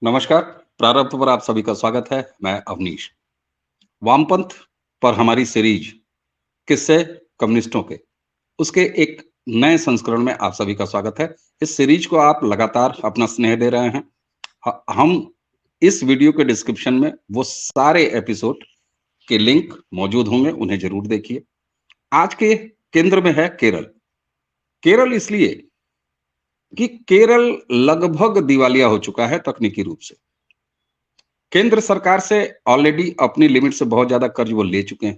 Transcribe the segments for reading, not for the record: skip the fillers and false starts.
नमस्कार। प्रारंभ पर आप सभी का स्वागत है। मैं अवनीश। वामपंथ पर हमारी सीरीज किस्से कम्युनिस्टों के उसके एक नए संस्करण में आप सभी का स्वागत है। इस सीरीज को आप लगातार अपना स्नेह दे रहे हैं। हम इस वीडियो के डिस्क्रिप्शन में वो सारे एपिसोड के लिंक मौजूद होंगे, उन्हें जरूर देखिए। आज के केंद्र में है केरल। केरल इसलिए कि केरल लगभग दिवालिया हो चुका है तकनीकी रूप से। केंद्र सरकार से ऑलरेडी अपनी लिमिट से बहुत ज्यादा कर्ज वो ले चुके हैं।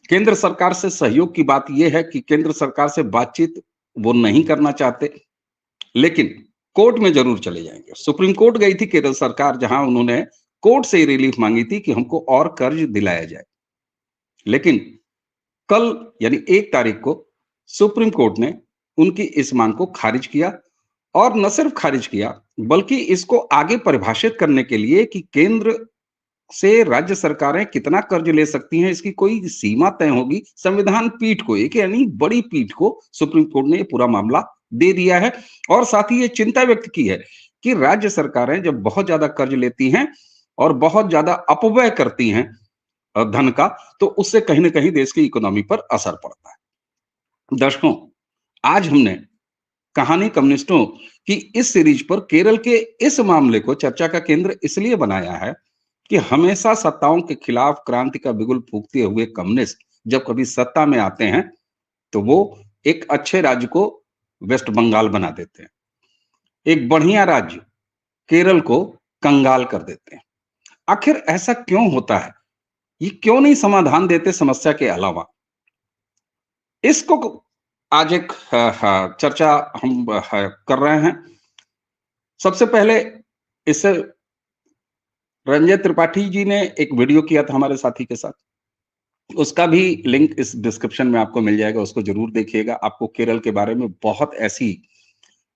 केंद्र सरकार से सहयोग की बात यह है कि केंद्र सरकार से बातचीत वो नहीं करना चाहते, लेकिन कोर्ट में जरूर चले जाएंगे। सुप्रीम कोर्ट गई थी केरल सरकार, जहां उन्होंने कोर्ट से रिलीफ मांगी थी कि हमको और कर्ज दिलाया जाए। लेकिन कल यानी 1 तारीख को सुप्रीम कोर्ट ने उनकी इस मांग को खारिज किया, और न सिर्फ खारिज किया बल्कि इसको आगे परिभाषित करने के लिए कि केंद्र से राज्य सरकारें कितना कर्ज ले सकती हैं, इसकी कोई सीमा तय होगी। संविधान पीठ को, एक यानी बड़ी पीठ को, सुप्रीम कोर्ट ने ये पूरा मामला दे दिया है। और साथ ही ये चिंता व्यक्त की है कि राज्य सरकारें जब बहुत ज्यादा कर्ज लेती हैं और बहुत ज्यादा अपव्यय करती हैं धन का, तो उससे कहीं ना कहीं देश की इकोनॉमी पर असर पड़ता है। दर्शकों, आज हमने कहानी कम्युनिस्टों की इस सीरीज पर केरल के इस मामले को चर्चा का केंद्र इसलिए बनाया है कि हमेशा सत्ताओं के खिलाफ क्रांति का बिगुल फूंकते हुए कम्युनिस्ट जब कभी सत्ता में आते हैं तो वो एक अच्छे राज्य को वेस्ट बंगाल बना देते हैं, एक बढ़िया राज्य केरल को कंगाल कर देते हैं। आखिर ऐसा क्यों होता है? ये क्यों नहीं समाधान देते समस्या के अलावा? इसको आज एक चर्चा हम कर रहे हैं। सबसे पहले इससे रंजय त्रिपाठी जी ने एक वीडियो किया था हमारे साथी के साथ, उसका भी लिंक इस डिस्क्रिप्शन में आपको मिल जाएगा, उसको जरूर देखिएगा। आपको केरल के बारे में बहुत ऐसी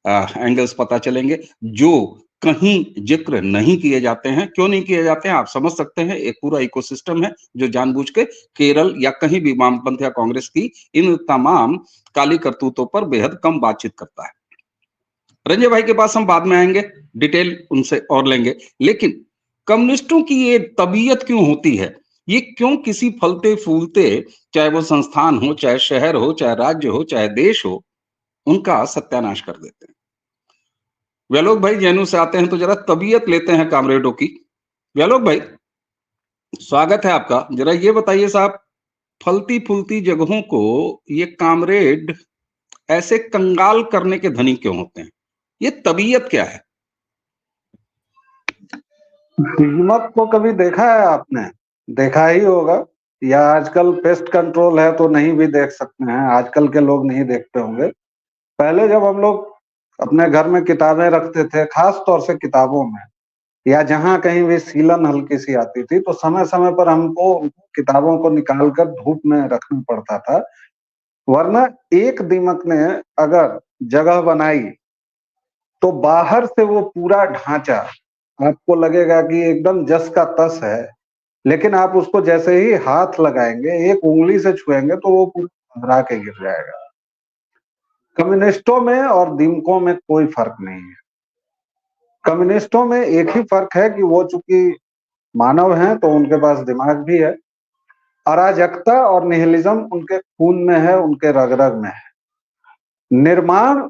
एंगल्स पता चलेंगे जो कहीं जिक्र नहीं किए जाते हैं। क्यों नहीं किए जाते हैं आप समझ सकते हैं। एक पूरा इकोसिस्टम है जो जानबूझ के केरल या कहीं भी वामपंथ या कांग्रेस की इन तमाम काली करतूतों पर बेहद कम बातचीत करता है। रंजय भाई के पास हम बाद में आएंगे, डिटेल उनसे और लेंगे। लेकिन कम्युनिस्टों की ये तबीयत क्यों होती है? ये क्यों किसी फलते फूलते, चाहे वो संस्थान हो, चाहे शहर हो, चाहे राज्य हो, चाहे देश हो, उनका सत्यानाश कर देते हैं? व्यालोक भाई जैनू से आते हैं तो जरा तबीयत लेते हैं कामरेडों की। व्यालोक भाई, स्वागत है आपका। जरा ये बताइए साहब, फलती फूलती जगहों को ये कामरेड ऐसे कंगाल करने के धनी क्यों होते हैं? ये तबीयत क्या है? दीमक को कभी देखा है आपने? देखा ही होगा, या आजकल पेस्ट कंट्रोल है तो नहीं भी देख सकते हैं। आजकल के लोग नहीं देखते होंगे। पहले जब हम लोग अपने घर में किताबें रखते थे, खास तौर से किताबों में, या जहां कहीं भी सीलन हल्की सी आती थी, तो समय समय पर हमको किताबों को निकाल कर धूप में रखना पड़ता था। वरना एक दीमक ने अगर जगह बनाई तो बाहर से वो पूरा ढांचा आपको लगेगा कि एकदम जस का तस है, लेकिन आप उसको जैसे ही हाथ लगाएंगे, एक उंगली से छुएंगे, तो वो पूरा घबरा के गिर जाएगा। कम्युनिस्टों में और दीमकों में कोई फर्क नहीं है। कम्युनिस्टों में एक ही फर्क है कि वो चूंकि मानव हैं तो उनके पास दिमाग भी है। अराजकता और निहिलिज्म उनके खून में है, उनके रग रग में है। निर्माण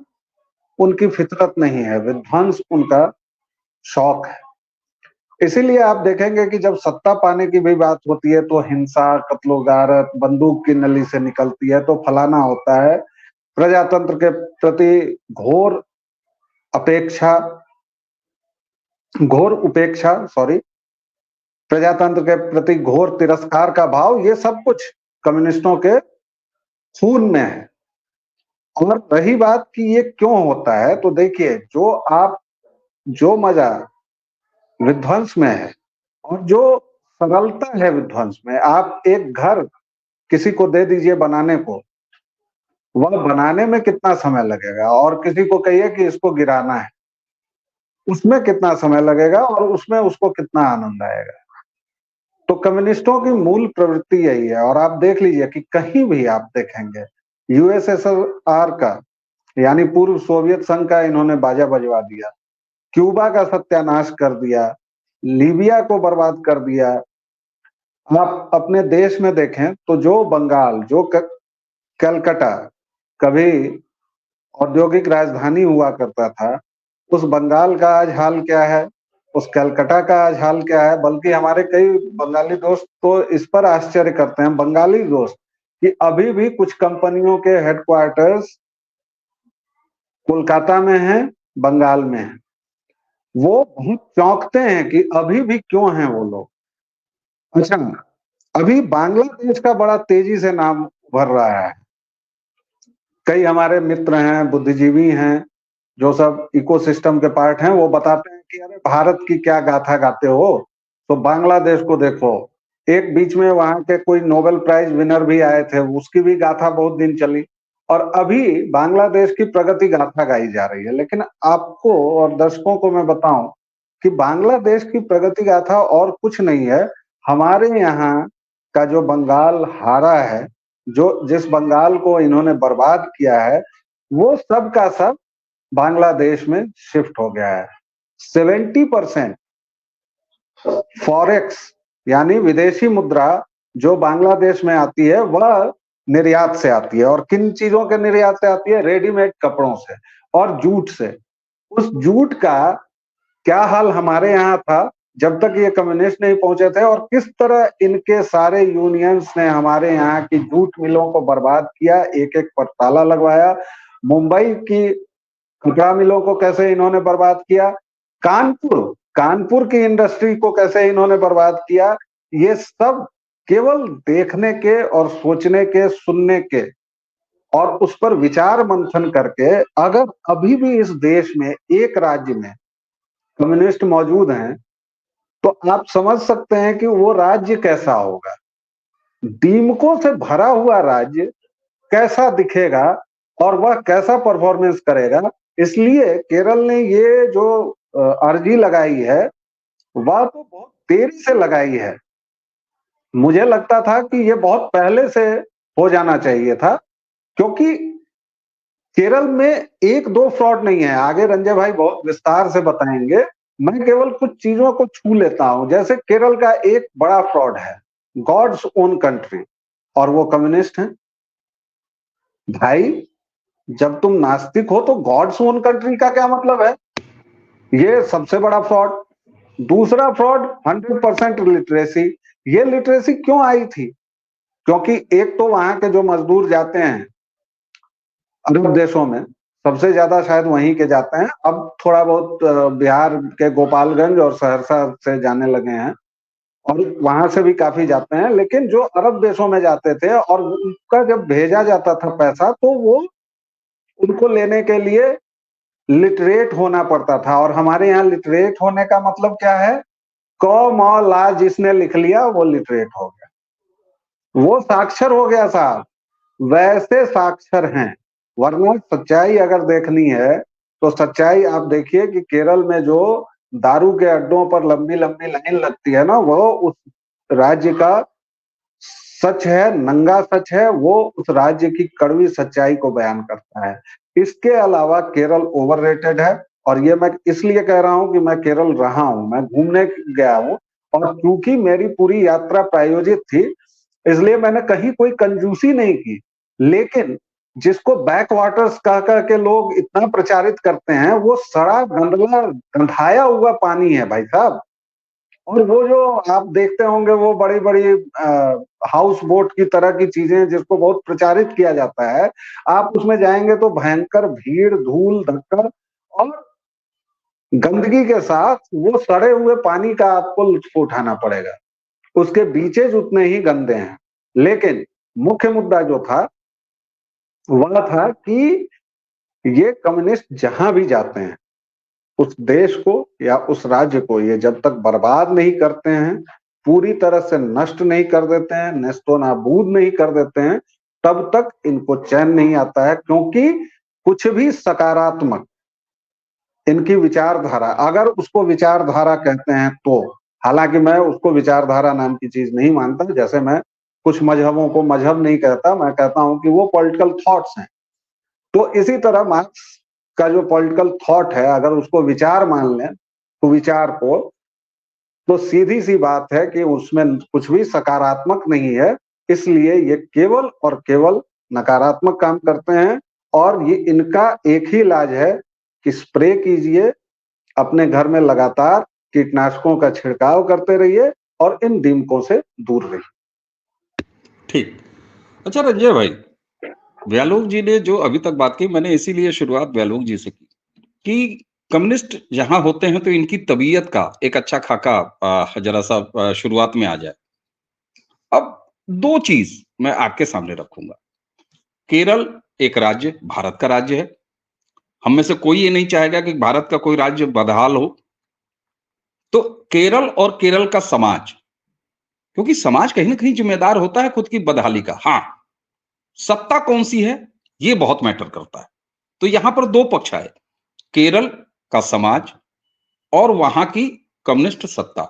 उनकी फितरत नहीं है, विध्वंस उनका शौक है। इसीलिए आप देखेंगे कि जब सत्ता पाने की भी बात होती है तो हिंसा, कत्लो-गारत, बंदूक की नली से निकलती है तो फलाना होता है। प्रजातंत्र के प्रति घोर उपेक्षा, प्रजातंत्र के प्रति घोर तिरस्कार का भाव, ये सब कुछ कम्युनिस्टों के खून में है। और रही बात कि ये क्यों होता है, तो देखिए, जो मजा विध्वंस में है और जो सरलता है विध्वंस में, आप एक घर किसी को दे दीजिए बनाने को, वह बनाने में कितना समय लगेगा, और किसी को कहिए कि इसको गिराना है, उसमें कितना समय लगेगा और उसमें उसको कितना आनंद आएगा। तो कम्युनिस्टों की मूल प्रवृत्ति यही है। और आप देख लीजिए कि कहीं भी आप देखेंगे, यूएसएसआर का यानी पूर्व सोवियत संघ का इन्होंने बाजा बजवा दिया। क्यूबा का सत्यानाश कर दिया, लीबिया को बर्बाद कर दिया। आप अपने देश में देखें तो जो बंगाल, जो कलकत्ता कभी औद्योगिक राजधानी हुआ करता था, उस बंगाल का आज हाल क्या है, उस कलकत्ता का आज हाल क्या है। बल्कि हमारे कई बंगाली दोस्त तो इस पर आश्चर्य करते हैं, बंगाली दोस्त, कि अभी भी कुछ कंपनियों के हेडक्वार्टर्स कोलकाता में हैं, बंगाल में हैं। वो बहुत चौंकते हैं कि अभी भी क्यों हैं वो लोग। अच्छा, अभी बांग्लादेश का बड़ा तेजी से नाम उभर रहा है। कई हमारे मित्र हैं, बुद्धिजीवी हैं, जो सब इकोसिस्टम के पार्ट हैं, वो बताते हैं कि अरे भारत की क्या गाथा गाते हो, तो बांग्लादेश को देखो। एक बीच में वहां के कोई नोबेल प्राइज विनर भी आए थे, उसकी भी गाथा बहुत दिन चली, और अभी बांग्लादेश की प्रगति गाथा गाई जा रही है। लेकिन आपको और दर्शकों को मैं बताऊं कि बांग्लादेश की प्रगति गाथा और कुछ नहीं है, हमारे यहाँ का जो बंगाल हारा है, जो जिस बंगाल को इन्होंने बर्बाद किया है, वो सब का सब बांग्लादेश में शिफ्ट हो गया है। 70% फॉरेक्स यानी विदेशी मुद्रा जो बांग्लादेश में आती है, वह निर्यात से आती है। और किन चीजों के निर्यात से आती है? रेडीमेड कपड़ों से और जूट से। उस जूट का क्या हाल हमारे यहाँ था जब तक ये कम्युनिस्ट नहीं पहुंचे थे, और किस तरह इनके सारे यूनियंस ने हमारे यहाँ की जूट मिलों को बर्बाद किया, एक एक पर ताला लगवाया। मुंबई की कपड़ा मिलों को कैसे इन्होंने बर्बाद किया, कानपुर की इंडस्ट्री को कैसे इन्होंने बर्बाद किया, ये सब केवल देखने के और सोचने के, सुनने के और उस पर विचार मंथन करके, अगर अभी भी इस देश में एक राज्य में कम्युनिस्ट मौजूद हैं, तो आप समझ सकते हैं कि वो राज्य कैसा होगा। दीमकों से भरा हुआ राज्य कैसा दिखेगा और वह कैसा परफॉर्मेंस करेगा। इसलिए केरल ने ये जो अर्जी लगाई है, वह तो बहुत देरी से लगाई है। मुझे लगता था कि ये बहुत पहले से हो जाना चाहिए था, क्योंकि केरल में एक दो फ्रॉड नहीं है, आगे रंजय भाई बहुत विस्तार से बताएंगे। मैं केवल कुछ चीजों को छू लेता हूं। जैसे केरल का एक बड़ा फ्रॉड है गॉड्स ओन कंट्री, और वो कम्युनिस्ट हैं। भाई, जब तुम नास्तिक हो तो गॉड्स ओन कंट्री का क्या मतलब है? ये सबसे बड़ा फ्रॉड। दूसरा फ्रॉड 100% लिटरेसी। ये लिटरेसी क्यों आई थी? क्योंकि एक तो वहां के जो मजदूर जाते हैं अरब देशों में, सबसे ज्यादा शायद वहीं के जाते हैं। अब थोड़ा बहुत बिहार के गोपालगंज और सहरसा से जाने लगे हैं, और वहां से भी काफी जाते हैं। लेकिन जो अरब देशों में जाते थे और उनका जब भेजा जाता था पैसा, तो वो उनको लेने के लिए लिटरेट होना पड़ता था। और हमारे यहाँ लिटरेट होने का मतलब क्या है? क म ला जिसने लिख लिया वो लिटरेट हो गया, वो साक्षर हो गया साहब। वैसे साक्षर हैं। वरना सच्चाई अगर देखनी है तो सच्चाई आप देखिए कि केरल में जो दारू के अड्डों पर लंबी लंबी लाइन लगती है ना, वो उस राज्य का सच है, नंगा सच है। वो उस राज्य की कड़वी सच्चाई को बयान करता है। इसके अलावा केरल ओवररेटेड है। और ये मैं इसलिए कह रहा हूं कि मैं केरल रहा हूं, मैं घूमने गया हूं, और क्योंकि मेरी पूरी यात्रा प्रायोजित थी, इसलिए मैंने कहीं कोई कंजूसी नहीं की। लेकिन जिसको बैक वाटर्स कह कह के लोग इतना प्रचारित करते हैं, वो सड़ा गंदला गंधाया हुआ पानी है भाई साहब। और वो जो आप देखते होंगे, वो बड़ी बड़ी हाउस बोट की तरह की चीजें जिसको बहुत प्रचारित किया जाता है, आप उसमें जाएंगे तो भयंकर भीड़, धूल धक्कर और गंदगी के साथ वो सड़े हुए पानी का आपको लुत्फ उठाना पड़ेगा। उसके बीचेज उतने ही गंदे हैं। लेकिन मुख्य मुद्दा जो था वह था कि ये कम्युनिस्ट जहां भी जाते हैं, उस देश को या उस राज्य को ये जब तक बर्बाद नहीं करते हैं, पूरी तरह से नष्ट नहीं कर देते हैं, नेस्तो नाबूद नहीं कर देते हैं, तब तक इनको चैन नहीं आता है। क्योंकि कुछ भी सकारात्मक इनकी विचारधारा, अगर उसको विचारधारा कहते हैं तो, हालांकि मैं उसको विचारधारा नाम की चीज नहीं मानता। जैसे मैं कुछ मजहबों को मजहब नहीं कहता, मैं कहता हूं कि वो पॉलिटिकल थॉट्स हैं। तो इसी तरह मार्क्स का जो पॉलिटिकल थॉट है, अगर उसको विचार मान लें, तो विचार को, तो सीधी सी बात है कि उसमें कुछ भी सकारात्मक नहीं है। इसलिए ये केवल और केवल नकारात्मक काम करते हैं। और ये इनका एक ही इलाज है कि स्प्रे कीजिए, अपने घर में लगातार कीटनाशकों का छिड़काव करते रहिए और इन दीमकों से दूर रहिए। ठीक। अच्छा रंजय भाई, व्यालोक जी ने जो अभी तक बात की, मैंने इसीलिए शुरुआत व्यालोक जी से की कि कम्युनिस्ट जहां होते हैं तो इनकी तबीयत का एक अच्छा खाका जरा सा शुरुआत में आ जाए। अब दो चीज मैं आपके सामने रखूंगा। केरल एक राज्य, भारत का राज्य है। हम में से कोई ये नहीं चाहेगा कि भारत का कोई राज्य बदहाल हो। तो केरल और केरल का समाज, क्योंकि समाज कहीं ना कहीं जिम्मेदार होता है खुद की बदहाली का। हाँ, सत्ता कौन सी है ये बहुत मैटर करता है। तो यहां पर दो पक्ष आए, केरल का समाज और वहां की कम्युनिस्ट सत्ता।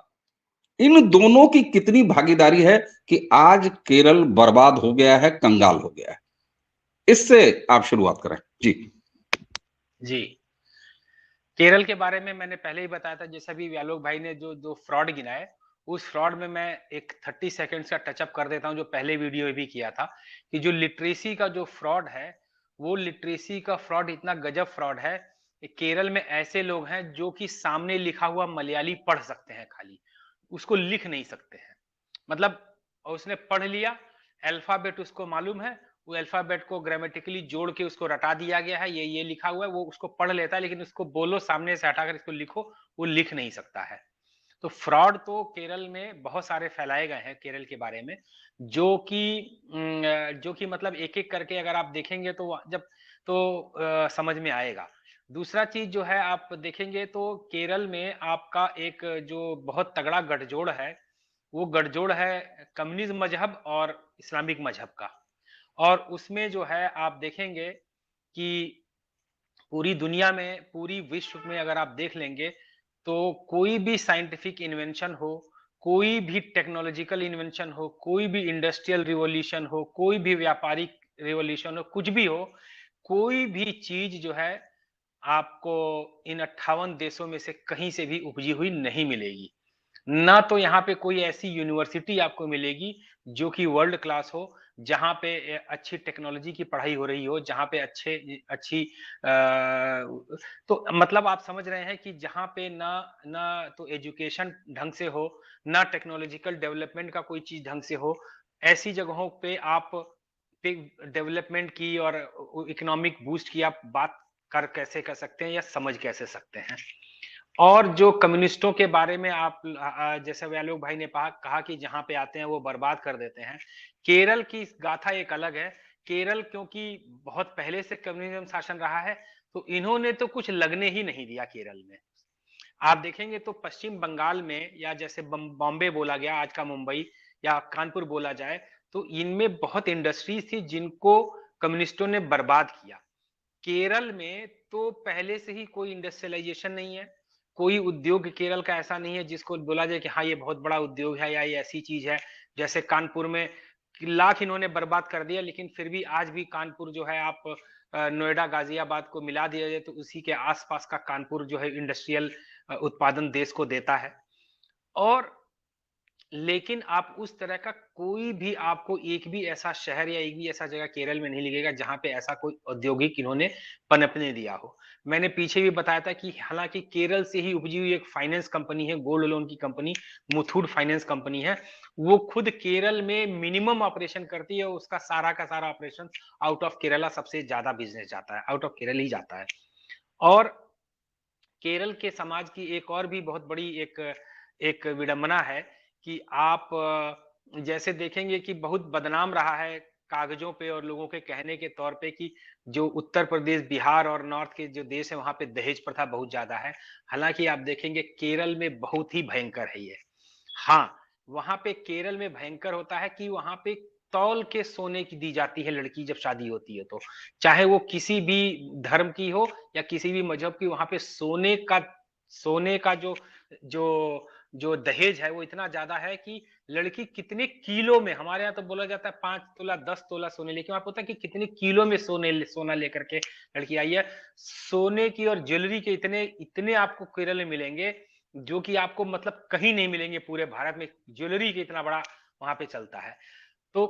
इन दोनों की कितनी भागीदारी है कि आज केरल बर्बाद हो गया है, कंगाल हो गया है? इससे आप शुरुआत करें जी। जी, केरल के बारे में मैंने पहले ही बताया था, जैसा भी व्यालोक भाई ने जो जो फ्रॉड गिनाए, उस फ्रॉड में मैं एक 30 सेकंड्स का टचअप कर देता हूं, जो पहले वीडियो में भी किया था, कि जो लिटरेसी का जो फ्रॉड है, वो लिटरेसी का फ्रॉड इतना गजब फ्रॉड है कि केरल में ऐसे लोग हैं जो कि सामने लिखा हुआ मलयाली पढ़ सकते हैं, खाली उसको लिख नहीं सकते हैं। मतलब उसने पढ़ लिया, अल्फाबेट उसको मालूम है, वो अल्फाबेट को ग्रामेटिकली जोड़ के उसको रटा दिया गया है, ये लिखा हुआ है, वो उसको पढ़ लेता है, लेकिन उसको बोलो सामने से हटाकर इसको लिखो, वो लिख नहीं सकता है। तो फ्रॉड तो केरल में बहुत सारे फैलाए गए हैं केरल के बारे में, जो कि मतलब एक एक करके अगर आप देखेंगे तो जब तो समझ में आएगा। दूसरा चीज जो है, आप देखेंगे तो केरल में आपका एक जो बहुत तगड़ा गठजोड़ है, वो गठजोड़ है कम्युनिज्म मजहब और इस्लामिक मजहब का। और उसमें जो है आप देखेंगे कि पूरी दुनिया में, पूरी विश्व में अगर आप देख लेंगे तो कोई भी साइंटिफिक इन्वेंशन हो, कोई भी टेक्नोलॉजिकल इन्वेंशन हो, कोई भी इंडस्ट्रियल रिवॉल्यूशन हो, कोई भी व्यापारिक रिवॉल्यूशन हो, कुछ भी हो, कोई भी चीज जो है आपको इन 58 देशों में से कहीं से भी उपजी हुई नहीं मिलेगी। ना तो यहाँ पे कोई ऐसी यूनिवर्सिटी आपको मिलेगी जो कि वर्ल्ड क्लास हो, जहाँ पे अच्छी टेक्नोलॉजी की पढ़ाई हो रही हो, जहाँ पे अच्छी तो मतलब आप समझ रहे हैं कि जहाँ पे ना ना तो एजुकेशन ढंग से हो, ना टेक्नोलॉजिकल डेवलपमेंट का कोई चीज ढंग से हो, ऐसी जगहों पे आप डेवलपमेंट की और इकोनॉमिक बूस्ट की आप बात कैसे कर सकते हैं या समझ कैसे सकते हैं। और जो कम्युनिस्टों के बारे में आप जैसे व्यालोक भाई ने कहा कि जहां पे आते हैं वो बर्बाद कर देते हैं, केरल की गाथा एक अलग है। केरल क्योंकि बहुत पहले से कम्युनिज्म शासन रहा है, तो इन्होंने तो कुछ लगने ही नहीं दिया केरल में। आप देखेंगे तो पश्चिम बंगाल में, या जैसे बॉम्बे बोला गया आज का मुंबई, या कानपुर बोला जाए, तो इनमें बहुत इंडस्ट्रीज थी जिनको कम्युनिस्टों ने बर्बाद किया। केरल में तो पहले से ही कोई इंडस्ट्रियलाइजेशन नहीं है, कोई उद्योग केरल का ऐसा नहीं है जिसको बोला जाए कि हाँ ये बहुत बड़ा उद्योग है या ये ऐसी चीज है। जैसे कानपुर में लाख इन्होंने बर्बाद कर दिया, लेकिन फिर भी आज भी कानपुर जो है, आप नोएडा गाजियाबाद को मिला दिया जाए तो उसी के आसपास का कानपुर जो है इंडस्ट्रियल उत्पादन देश को देता है। और लेकिन आप उस तरह का कोई भी, आपको एक भी ऐसा शहर या एक भी ऐसा जगह केरल में नहीं लिखेगा जहां पे ऐसा कोई औद्योगिक इन्होंने पनपने दिया हो। मैंने पीछे भी बताया था कि हालांकि केरल से ही उपजी हुई एक फाइनेंस कंपनी है, गोल्ड लोन की कंपनी, मुथूट फाइनेंस कंपनी है, वो खुद केरल में मिनिमम ऑपरेशन करती है, उसका सारा का सारा ऑपरेशन आउट ऑफ केरला, सबसे ज्यादा बिजनेस जाता है आउट ऑफ केरल ही जाता है। और केरल के समाज की एक और भी बहुत बड़ी एक एक विडंबना है कि आप जैसे देखेंगे कि बहुत बदनाम रहा है कागजों पे और लोगों के कहने के तौर पे कि जो उत्तर प्रदेश, बिहार और नॉर्थ के जो देश है वहां पे दहेज प्रथा बहुत ज्यादा है। हालांकि आप देखेंगे केरल में बहुत ही भयंकर है ये। हाँ, वहां पे केरल में भयंकर होता है कि वहां पे तौल के सोने की दी जाती है लड़की जब शादी होती है तो, चाहे वो किसी भी धर्म की हो या किसी भी मजहब की, वहां पे सोने का जो जो जो दहेज है वो इतना ज्यादा है कि लड़की कितने किलो में, हमारे यहाँ तो बोला जाता है 5 तोला 10 तोला सोने, लेकिन आपको पता है कि कितने किलो में सोना लेकर के लड़की आई है। सोने की और ज्वेलरी के इतने इतने आपको केरल में मिलेंगे जो कि आपको मतलब कहीं नहीं मिलेंगे पूरे भारत में, ज्वेलरी के इतना बड़ा वहां पे चलता है। तो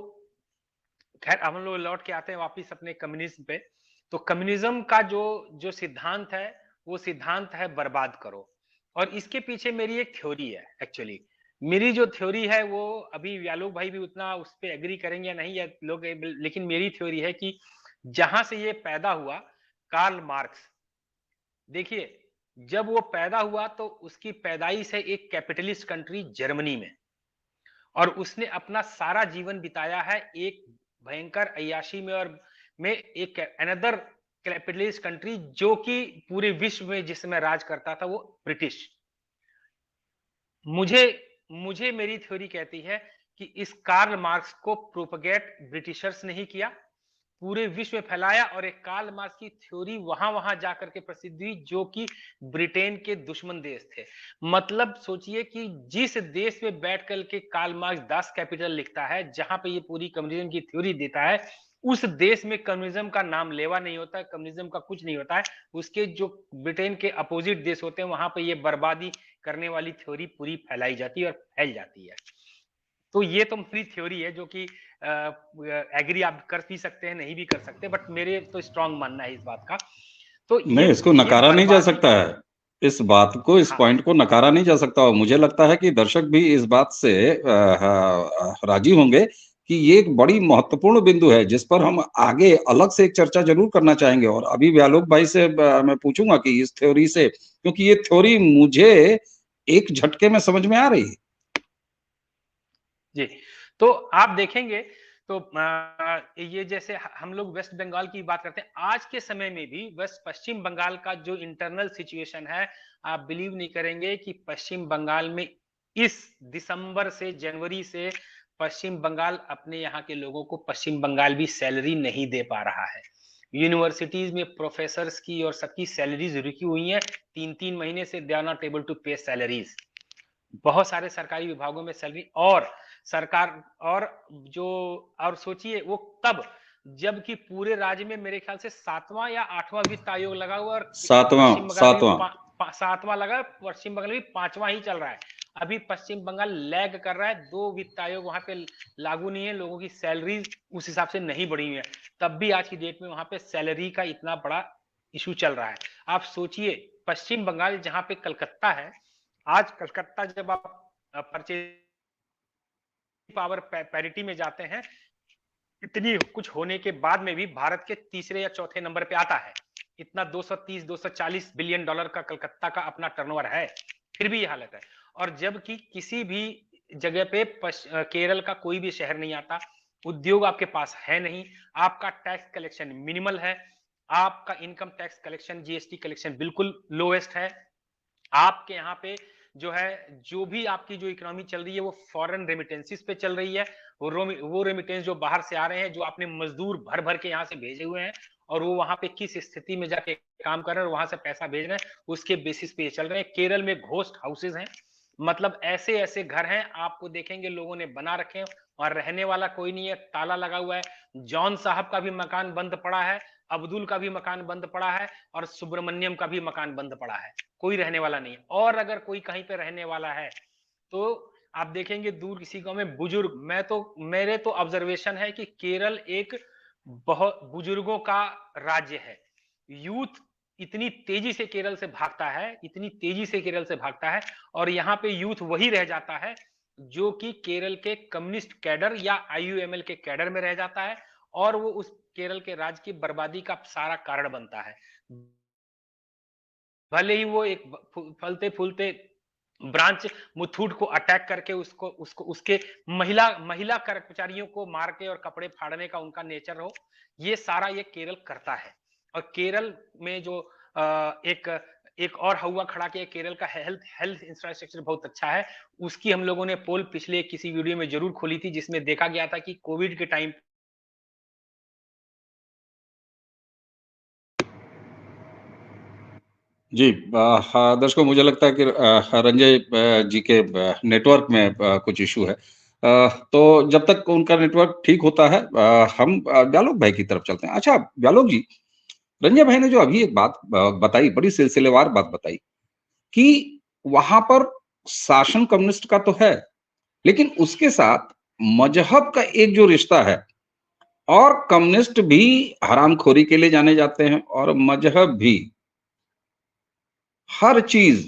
खैर हम लोग लौट के आते हैं वापिस अपने कम्युनिज्म पे। तो कम्युनिज्म का जो जो सिद्धांत है वो सिद्धांत है बर्बाद करो। और इसके पीछे मेरी एक थ्योरी है एक्चुअली। मेरी जो थ्योरी है वो अभी व्यालोक भाई भी उतना उस पर एग्री करेंगे या नहीं या लोग, लेकिन मेरी थ्योरी है कि जहां से ये पैदा हुआ, कार्ल मार्क्स, देखिए जब वो पैदा हुआ तो उसकी पैदाइश है एक कैपिटलिस्ट कंट्री जर्मनी में, और उसने अपना सारा जीवन बिताया है एक भयंकर अय्याशी में, और में एक अनदर कैपिटलिस्ट कंट्री जो कि पूरे विश्व में जिस समय राज करता था वो ब्रिटिश। मुझे मुझे मेरी थ्योरी कहती है कि इस कार्ल मार्क्स को प्रोपगेट ब्रिटिशर्स ने ही किया, पूरे विश्व में फैलाया, और एक कार्ल मार्क्स की थ्योरी वहां वहां जाकर के प्रसिद्ध हुई जो कि ब्रिटेन के दुश्मन देश थे। मतलब सोचिए कि जिस देश में बैठ कर के कार्ल मार्क्स दास कैपिटल लिखता है जहां पे ये पूरी कम्युनिज्म की थ्योरी देता है, उस देश में कम्युनिज्म का नाम लेवा नहीं होता है, कम्युनिज्म का कुछ नहीं होता है। उसके जो ब्रिटेन के अपोजिट देश होते हैं वहां पे ये बर्बादी करने वाली थ्योरी पूरी फैलाई जाती है और फैल जाती है। तो ये तो मेरी थ्योरी है जो कि एग्री आप कर भी सकते हैं नहीं भी कर सकते, बट मेरे तो स्ट्रांग मानना है इस बात का। तो नहीं, इसको नकारा नहीं जा सकता है। इस बात को, इस हाँ, पॉइंट को नकारा नहीं जा सकता, और मुझे लगता है कि दर्शक भी इस बात से राजी होंगे कि ये एक बड़ी महत्वपूर्ण बिंदु है जिस पर हम आगे अलग से एक चर्चा जरूर करना चाहेंगे। और अभी व्यालोक भाई से मैं पूछूंगा कि इस थ्योरी से, क्योंकि ये थ्योरी मुझे एक झटके में समझ में आ रही है। जी। तो आप देखेंगे तो ये जैसे हम लोग वेस्ट बंगाल की बात करते हैं, आज के समय में भी वेस्ट पश्चिम बंगाल का जो इंटरनल सिचुएशन है, आप बिलीव नहीं करेंगे कि पश्चिम बंगाल में इस दिसंबर से जनवरी से पश्चिम बंगाल अपने यहाँ के लोगों को पश्चिम बंगाल भी सैलरी नहीं दे पा रहा है। यूनिवर्सिटीज में प्रोफेसर्स की और सबकी सैलरीज रुकी हुई हैं, 3-3 महीने से they are not able to pay salaries. बहुत सारे सरकारी विभागों में सैलरी और सरकार, और जो, और सोचिए वो तब जबकि पूरे राज्य में मेरे ख्याल से 7वां या 8वां वित्त आयोग लगा हुआ, और सातवां पश्चिम बंगाल में सातवां 7वां लगा, पश्चिम बंगाल में 5वां ही चल रहा है। अभी पश्चिम बंगाल लैग कर रहा है, 2 वित्त आयोग वहां पे लागू नहीं है, लोगों की सैलरी उस हिसाब से नहीं बढ़ी हुई है, तब भी आज की डेट में वहां पे सैलरी का इतना बड़ा इशू चल रहा है। आप सोचिए पश्चिम बंगाल जहां पे कलकत्ता है, आज कलकत्ता जब आप परचेज पावर पैरिटी में जाते हैं, इतनी कुछ होने के बाद में भी भारत के तीसरे या चौथे नंबर पे आता है। इतना 230-240 बिलियन डॉलर का कलकत्ता का अपना टर्नओवर है, फिर भी ये हालत है। और जबकि किसी भी जगह पे केरल का कोई भी शहर नहीं आता, उद्योग आपके पास है नहीं, आपका टैक्स कलेक्शन मिनिमल है, आपका income tax collection GST collection बिल्कुल लोएस्ट है। आपके यहाँ पे जो है जो भी आपकी जो इकोनॉमी चल रही है वो फॉरेन रेमिटेंसेस पे चल रही है, वो रेमिटेंस जो बाहर से आ रहे हैं, जो आपने मजदूर भर भर के यहाँ से भेजे हुए हैं और वो वहां पे किस स्थिति में जाके काम कर रहे हैं और वहां से पैसा भेज रहे हैं, उसके बेसिस पे चल रहे हैं। केरल में घोस्ट हाउसेज हैं, मतलब ऐसे ऐसे घर हैं आपको देखेंगे लोगों ने बना रखे हैं और रहने वाला कोई नहीं है, ताला लगा हुआ है। जॉन साहब का भी मकान बंद पड़ा है, अब्दुल का भी मकान बंद पड़ा है और सुब्रमण्यम का भी मकान बंद पड़ा है, कोई रहने वाला नहीं है। और अगर कोई कहीं पे रहने वाला है तो आप देखेंगे दूर किसी गांव में बुजुर्ग, मेरे तो ऑब्जर्वेशन है कि केरल एक बहुत बुजुर्गों का राज्य है। यूथ इतनी तेजी से केरल से भागता है, इतनी तेजी से केरल से भागता है, और यहाँ पे यूथ वही रह जाता है जो कि केरल के कम्युनिस्ट कैडर या आईयूएमएल के कैडर में रह जाता है, और वो उस केरल के राज्य की बर्बादी का सारा कारण बनता है। भले ही वो एक फलते फूलते ब्रांच मुथूट को अटैक करके उसको उसको उसके महिला महिला कर्मचारियों को मार के और कपड़े फाड़ने का उनका नेचर हो, ये सारा ये केरल करता है। और केरल में जो एक एक और हवा खड़ा के केरल का हेल्थ हेल्थ इंफ्रास्ट्रक्चर बहुत अच्छा है। उसकी हम लोगों ने पोल पिछले किसी वीडियो में जरूर खोली थी जिसमें देखा गया था कि कोविड के टाइम जी, दर्शकों मुझे लगता है कि रंजय जी के नेटवर्क में कुछ इश्यू है। तो जब तक उनका नेटवर्क ठीक होता है हम व्यालोक भाई की तरफ चलते हैं। अच्छा व्यालोक जी, रंजय भाई ने जो अभी एक बात बताई, बड़ी सिलसिलेवार बात बताई कि वहाँ पर शासन कम्युनिस्ट का तो है, लेकिन उसके साथ मजहब का एक जो रिश्ता है और कम्युनिस्ट भी हरामखोरी के लिए जाने जाते हैं और मजहब भी हर चीज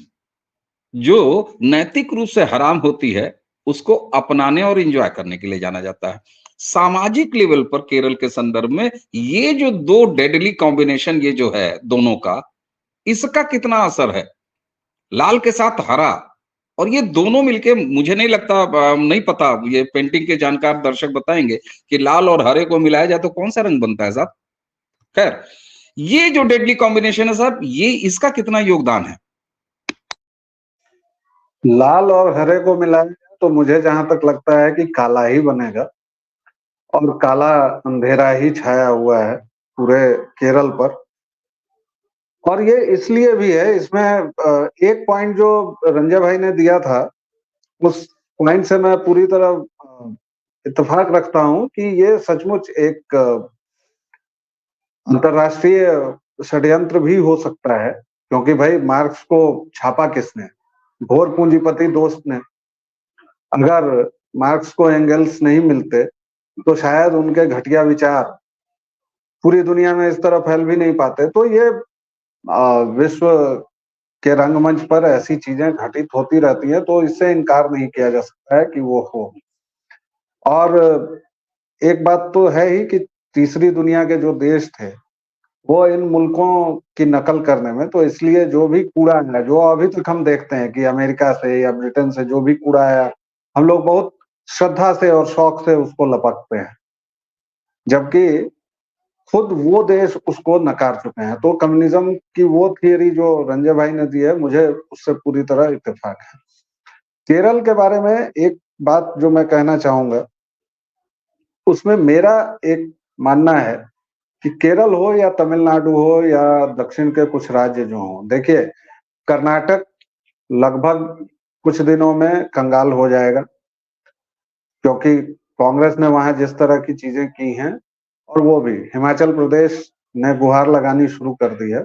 जो नैतिक रूप से हराम होती है, उसको अपनाने और एन्जॉय करने के लिए जाना जाता है। सामाजिक लेवल पर केरल के संदर्भ में ये जो 2 डेडली कॉम्बिनेशन ये जो है दोनों का, इसका कितना असर है? लाल के साथ हरा और ये दोनों मिलके मुझे नहीं लगता नहीं पता ये पेंटिंग के जानकार दर्शक बताएँगे कि लाल और हरे को मिलाया जाए तो कौन-सा रंग बनता है साहब? खैर, ये जो डेडली कॉम्बिनेशन है साहब, ये इसका कितना योगदान है? लाल और हरे को मिलाया जाए तो मुझे जहाँ तक लगता है कि काला ही बनेगा और काला अंधेरा ही छाया हुआ है पूरे केरल पर। और ये इसलिए भी है, इसमें एक पॉइंट जो रंजय भाई ने दिया था, उस पॉइंट से मैं पूरी तरह इत्तेफाक रखता हूँ कि ये सचमुच एक अंतर्राष्ट्रीय षड्यंत्र भी हो सकता है, क्योंकि भाई मार्क्स को छापा किसने? घोर पूंजीपति दोस्त ने। अगर मार्क्स को एंगेल्स नहीं मिलते, तो शायद उनके घटिया विचार पूरी दुनिया में इस तरह फैल भी नहीं पाते। तो ये विश्व के रंगमंच पर ऐसी चीजें घटित होती रहती हैं, तो इससे इनकार नहीं किया जा सकता है कि वो हो। और एक बात तो है ही कि तीसरी दुनिया के जो देश थे, वो इन मुल्कों की नकल करने में, तो इसलिए जो भी कूड़ा है, जो अभी तक हम देखते हैं कि अमेरिका से या ब्रिटेन से जो भी कूड़ा आया, हम लोग बहुत श्रद्धा से और शौक से उसको लपकते हैं, जबकि खुद वो देश उसको नकार चुके हैं। तो कम्युनिज्म की वो थियरी जो रंजय भाई ने दी है, मुझे उससे पूरी तरह इत्तेफाक है। केरल के बारे में एक बात जो मैं कहना चाहूँगा, उसमें मेरा एक मानना है कि केरल हो या तमिलनाडु हो या दक्षिण के कुछ राज्य जो हों, देखिए कर्नाटक लगभग कुछ दिनों में कंगाल हो जाएगा, क्योंकि कांग्रेस ने वहाँ जिस तरह की चीजें की हैं, और वो भी हिमाचल प्रदेश ने गुहार लगानी शुरू कर दी है,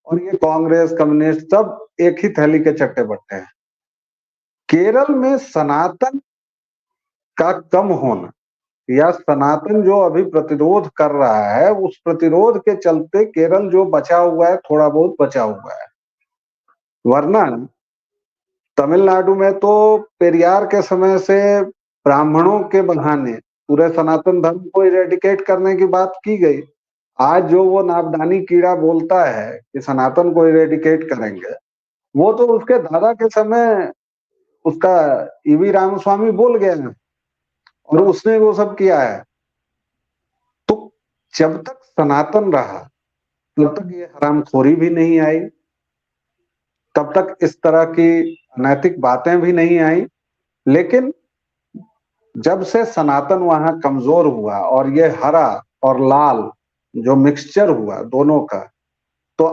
और ये कांग्रेस, कम्युनिस्ट सब एक ही थैली के चट्टे-बट्टे हैं। केरल में सनातन का कम होना या सनातन जो अभी प्रतिरोध कर रहा है, उस प्रतिरोध के चलते केरल जो बचा हुआ है, थोड़ा बहुत बचा हुआ है। वरना तमिलनाडु में तो पेरियार के समय से ब्राह्मणों के बहाने पूरे सनातन धर्म को इरेडिकेट करने की बात की गई। आज जो वो नाबदानी कीड़ा बोलता है कि सनातन को इरेडिकेट करेंगे, वो तो उसके दादा के समय उसका ईवी रामस्वामी बोल गया है और उसने वो सब किया है। तो जब तक सनातन रहा, तब तक ये हरामखोरी भी नहीं आई, तब तक इस तरह की अनैतिक बातें भी नहीं आई। लेकिन जब से सनातन वहां कमजोर हुआ और ये हरा और लाल जो मिक्सचर हुआ दोनों का, तो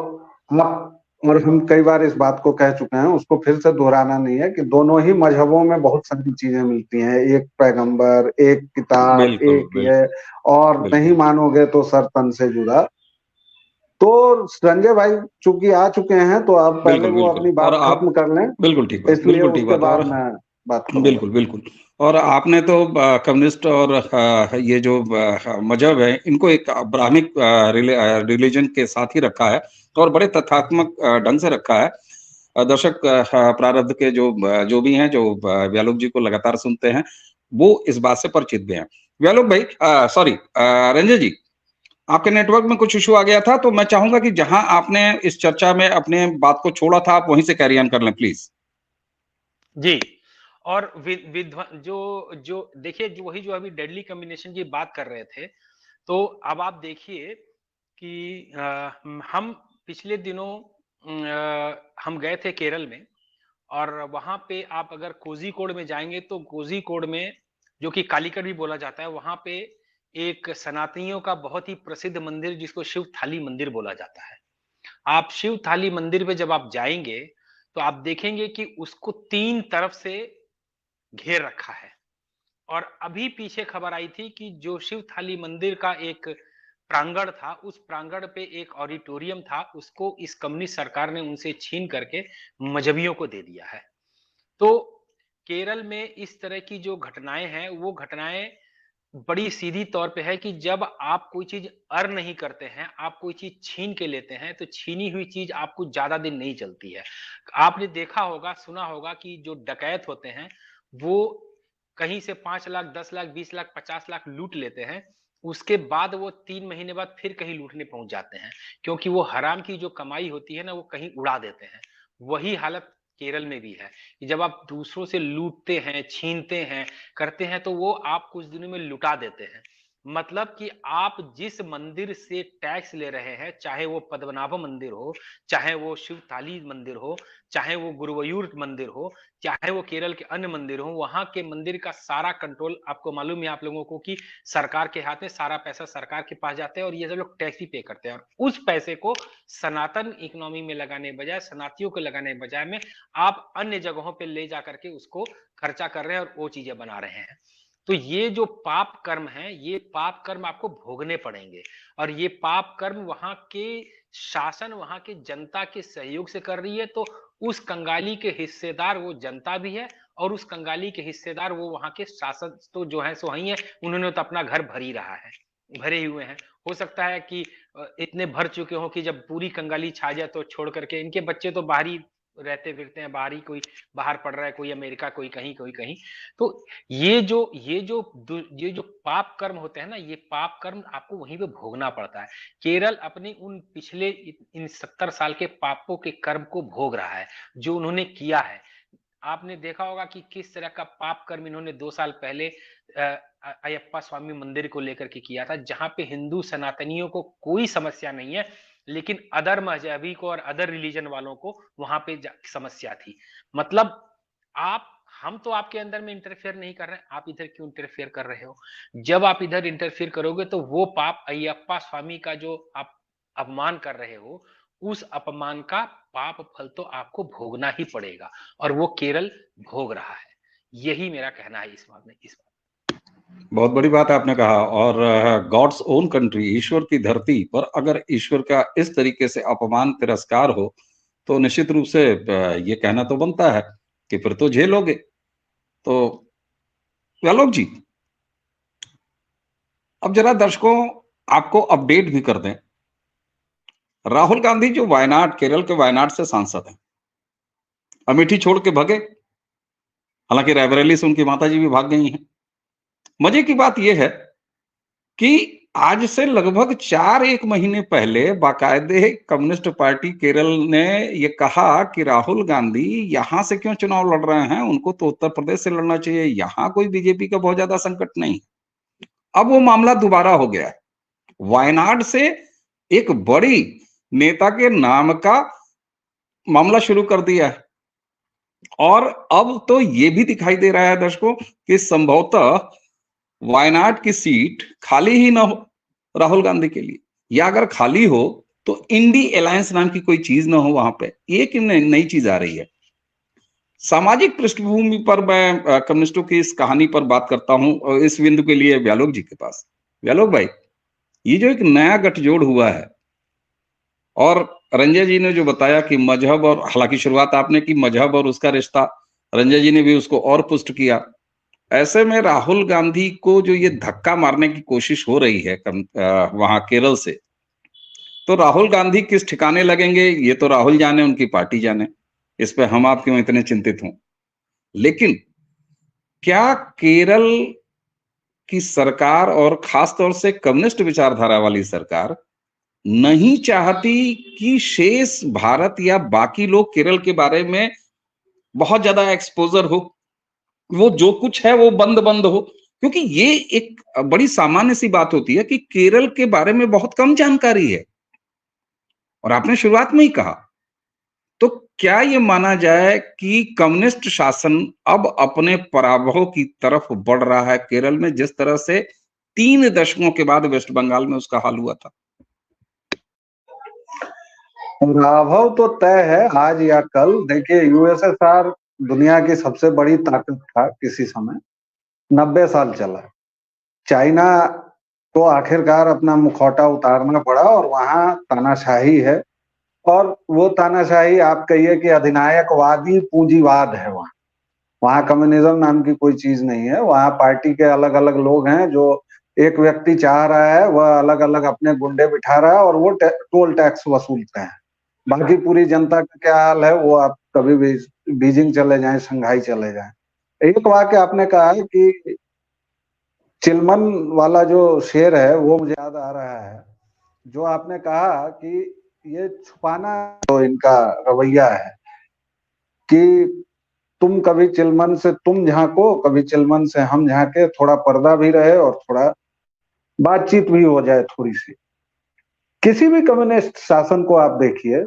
आप और हम कई बार इस बात को कह चुके हैं, उसको फिर से दोहराना नहीं है कि दोनों ही मजहबों में बहुत सारी चीजें मिलती हैं। एक पैगंबर, एक किताब, बिल्कुल, एक ये, और नहीं बिल्कुल। मानोगे तो सर तन से जुड़ा। तो संजय भाई चूंकि आ चुके हैं, तो आप पहले बिल्कुल, वो बिल्कुल अपनी और बात आप खत्म कर लें, इसलिए बिल्कुल ठीक उसके बात है बाद और मैं बात करूंगा। बिल्कुल, बिल्कुल और आपने तो कम्युनिस्ट और ये जो मज़हब है, इनको एक ब्राह्मिक रिलिजन के साथ ही रखा है और बड़े तथ्यात्मक ढंग से रखा है। दर्शक प्रारब्ध के जो भी हैं, जो व्यालोक जी को लगातार सुनते हैं, वो इस बात से परिचित भी हैं। व्यालोक भाई सॉरी रंजय जी, आपके नेटवर्क में कुछ इश्यू आ गया था, तो मैं चाहूँगा कि जहाँ आपने इस चर्चा में अपने बात को छोड़ा था, आप वहीं से कैरी ऑन कर लें प्लीज़। जी। और विध्व जो जो देखिए जो वही जो अभी डेडली कॉम्बिनेशन की बात कर रहे थे, तो अब आप देखिए कि हम पिछले दिनों हम गए थे केरल में और वहाँ पे आप अगर कोझिकोड में जाएँगे तो कोझिकोड में जो कि कालीकट भी बोला जाता है, वहाँ पे एक सनातनियों का बहुत ही प्रसिद्ध मंदिर जिसको शिव थाली मंदिर बोला जाता है। आप शिव थाली मंदिर पे जब आप जाएंगे तो आप देखेंगे कि उसको 3 तरफ से घेर रखा है। और अभी पीछे खबर आई थी कि जो शिव थाली मंदिर का एक प्रांगण था, उस प्रांगण पे एक ऑडिटोरियम था, उसको इस कम्युनिस्ट सरकार ने उनसे छीन करके मजहबियों को दे दिया है। तो केरल में इस तरह की जो घटनाएं हैं, वो घटनाएं बड़ी सीधी तौर पे है कि जब आप कोई चीज अर्न नहीं करते हैं, आप कोई चीज छीन के लेते हैं, तो छीनी हुई चीज आपको ज्यादा दिन नहीं चलती है। आपने देखा होगा, सुना होगा कि जो डकैत होते हैं, वो कहीं से 5 लाख, 10 लाख, 20 लाख, 50 लाख लूट लेते हैं। उसके बाद वो 3 महीने बाद फिर कहीं लूटने पहुंच जाते हैं, क्योंकि वो हराम की जो कमाई होती है ना, वो कहीं उड़ा देते हैं। वही हालत केरल में भी है कि जब आप दूसरों से लूटते हैं, छीनते हैं, करते हैं, तो वो आप कुछ दिनों में लुटा देते हैं। मतलब कि आप जिस मंदिर से टैक्स ले रहे हैं, चाहे वो पद्मनाभ मंदिर हो, चाहे वो शिव थाली मंदिर हो, चाहे वो गुरुवायूर मंदिर हो, चाहे वो केरल के अन्य मंदिर हो, वहां के मंदिर का सारा कंट्रोल, आपको मालूम है आप लोगों को कि सरकार के हाथ में, सारा पैसा सरकार के पास जाता है और ये सब लोग टैक्स भी पे करते हैं। और उस पैसे को सनातन इकोनॉमी में लगाने बजाय, सनातियों को लगाने बजाय में आप अन्य जगहों पे ले जाकर के उसको खर्चा कर रहे हैं और वो चीजें बना रहे हैं। तो ये जो पाप कर्म है, ये पाप कर्म आपको भोगने पड़ेंगे। और ये पाप कर्म वहां के शासन, वहां के जनता के सहयोग से कर रही है। तो उस कंगाली के हिस्सेदार वो जनता भी है, और उस कंगाली के हिस्सेदार वो वहां के शासक तो जो है सो वही है। उन्होंने तो अपना घर भर ही रहा है, भरे हुए हैं। हो सकता है कि इतने भर चुके हो कि जब पूरी कंगाली छा जाए तो छोड़ करके, इनके बच्चे तो बाहर ही रहते फिरते हैं, बाहर ही, कोई बाहर पढ़ रहा है, कोई अमेरिका, कोई कहीं, कोई कहीं। तो ये जो पाप कर्म होते हैं ना, ये पाप कर्म आपको वहीं पे भोगना पड़ता है। केरल अपने उन पिछले इन 70 साल के पापों के कर्म को भोग रहा है, जो उन्होंने किया है। आपने देखा होगा कि किस तरह का पाप कर्म इन्होंने 2 साल पहले अयप्पा स्वामी मंदिर को लेकर के किया था, जहां पे हिंदू सनातनियों को कोई समस्या नहीं है, लेकिन अदर मजहबी को और अदर रिलीजन वालों को वहां पे समस्या थी। मतलब आप, हम तो आपके अंदर में इंटरफेयर नहीं कर रहे हैं, आप इधर क्यों इंटरफेयर कर रहे हो? जब आप इधर इंटरफेयर करोगे तो वो पाप, अयप्पा स्वामी का जो आप अपमान कर रहे हो, उस अपमान का पाप फल तो आपको भोगना ही पड़ेगा, और वो केरल भोग रहा है। यही मेरा कहना है इस बात में। बहुत बड़ी बात आपने कहा। और गॉड्स ओन कंट्री, ईश्वर की धरती पर अगर ईश्वर का इस तरीके से अपमान, तिरस्कार हो, तो निश्चित रूप से ये कहना तो बनता है कि फिर तो झेलोगे। तो व्यालोक जी, अब जरा दर्शकों आपको अपडेट भी कर दें। राहुल गांधी जो वायनाड, केरल के वायनाड से सांसद हैं, अमेठी छोड़ के भगे। हालांकि रायबरेली से उनकी माताजी भी भाग गई हैं। मजे की बात यह है कि आज से लगभग 4-1 महीने पहले बाकायदे कम्युनिस्ट पार्टी केरल ने यह कहा कि राहुल गांधी यहां से क्यों चुनाव लड़ रहे हैं, उनको तो उत्तर प्रदेश से लड़ना चाहिए, यहां कोई बीजेपी का बहुत ज्यादा संकट नहीं। अब वो मामला दोबारा हो गया है। वायनाड से एक बड़ी नेता के नाम का मामला शुरू कर दिया है। और अब तो ये भी दिखाई दे रहा है दर्शकों कि संभवतः वायनाड की सीट खाली ही ना हो राहुल गांधी के लिए, या अगर खाली हो तो इंडी अलायंस नाम की कोई चीज ना हो वहां पे। एक नई चीज आ रही है। सामाजिक पृष्ठभूमि पर मैं कम्युनिस्टों की इस कहानी पर बात करता हूं, इस बिंदु के लिए व्यालोक जी के पास। व्यालोक भाई, ये जो एक नया गठजोड़ हुआ है, और रंजय जी ने जो बताया कि मजहब, और हालांकि शुरुआत आपने की मजहब और उसका रिश्ता, रंजय जी ने भी उसको और पुष्ट किया। ऐसे में राहुल गांधी को जो ये धक्का मारने की कोशिश हो रही है वहां केरल से, तो राहुल गांधी किस ठिकाने लगेंगे ये तो राहुल जाने, उनकी पार्टी जाने। इस पे हम आप क्यों इतने चिंतित हों। लेकिन क्या केरल की सरकार, और खासतौर से कम्युनिस्ट विचारधारा वाली सरकार, नहीं चाहती कि शेष भारत या बाकी लोग केरल के बारे में बहुत ज्यादा एक्सपोजर हो, वो जो कुछ है वो बंद बंद हो? क्योंकि ये एक बड़ी सामान्य सी बात होती है कि केरल के बारे में बहुत कम जानकारी है, और आपने शुरुआत में ही कहा। तो क्या ये माना जाए कि कम्युनिस्ट शासन अब अपने पराभव की तरफ बढ़ रहा है केरल में, जिस तरह से 3 दशकों के बाद वेस्ट बंगाल में उसका हाल हुआ था? पराभव तो तय है आज या कल। देखिए, यूएसएसआर दुनिया की सबसे बड़ी ताकत था किसी समय, 90 साल चला। चाइना को आखिरकार अपना मुखौटा उतारना पड़ा और वहां तानाशाही है, और वो तानाशाही आप कहिए कि अधिनायकवादी पूंजीवाद है। वहां कम्युनिज्म नाम की कोई चीज नहीं है। वहां पार्टी के अलग अलग लोग हैं, जो एक व्यक्ति चाह रहा है वह अलग अलग अपने गुंडे बिठा रहा है और वो टोल टैक्स वसूलते हैं। बाकी पूरी जनता का क्या हाल है वो आप कभी भी बीजिंग चले जाएं, शंघाई चले जाएं। एक वाक्य आपने कहा कि चिलमन वाला जो शेर है वो मुझे याद आ रहा है, जो आपने कहा कि ये छुपाना तो इनका रवैया है कि तुम कभी चिलमन से तुम झांको, कभी चिलमन से हम झांके, थोड़ा पर्दा भी रहे और थोड़ा बातचीत भी हो जाए थोड़ी सी। किसी भी कम्युनिस्ट शासन को आप देखिए,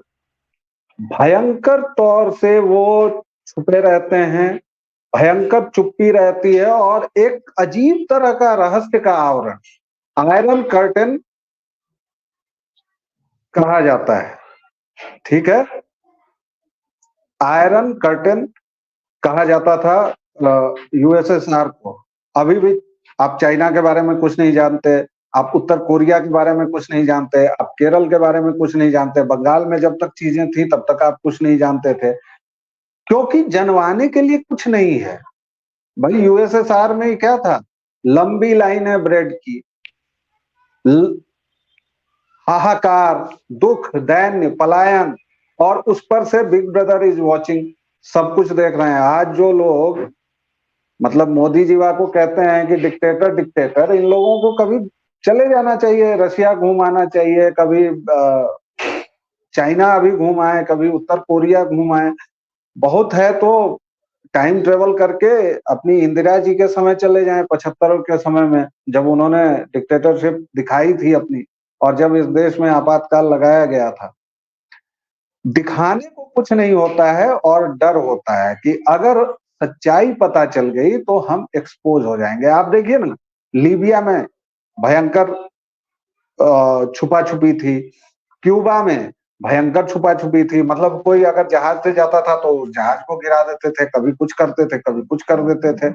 भयंकर तौर से वो छुपे रहते हैं, भयंकर चुप्पी रहती है और एक अजीब तरह का रहस्य का आवरण, आयरन कर्टन कहा जाता है। ठीक है, आयरन कर्टन कहा जाता था यूएसएसआर को। अभी भी आप चाइना के बारे में कुछ नहीं जानते, आप उत्तर कोरिया के बारे में कुछ नहीं जानते, आप केरल के बारे में कुछ नहीं जानते, बंगाल में जब तक चीजें थी तब तक आप कुछ नहीं जानते थे, क्योंकि जनवाने के लिए कुछ नहीं है। भाई यूएसएसआर में क्या था, लंबी लाइन है ब्रेड की, हाहाकार, दुख, दैन्य, पलायन, और उस पर से बिग ब्रदर इज वॉचिंग, सब कुछ देख रहे हैं। आज जो लोग मतलब मोदी जी को कहते हैं कि डिक्टेटर डिक्टेटर, इन लोगों को कभी चले जाना चाहिए, रशिया घूम आना चाहिए, कभी चाइना अभी घूम आए, कभी उत्तर कोरिया घूम आए, बहुत है तो टाइम ट्रेवल करके अपनी इंदिरा जी के समय चले जाएं, 75 के समय में, जब उन्होंने डिक्टेटरशिप दिखाई थी अपनी, और जब इस देश में आपातकाल लगाया गया था। दिखाने को कुछ नहीं होता है और डर होता है कि अगर सच्चाई पता चल गई तो हम एक्सपोज हो जाएंगे। आप देखिए ना, लीबिया में भयंकर छुपा छुपी थी, क्यूबा में भयंकर छुपा छुपी थी, मतलब कोई अगर जहाज से जाता था तो जहाज को गिरा देते थे, कभी कुछ करते थे, कभी कुछ कर देते थे।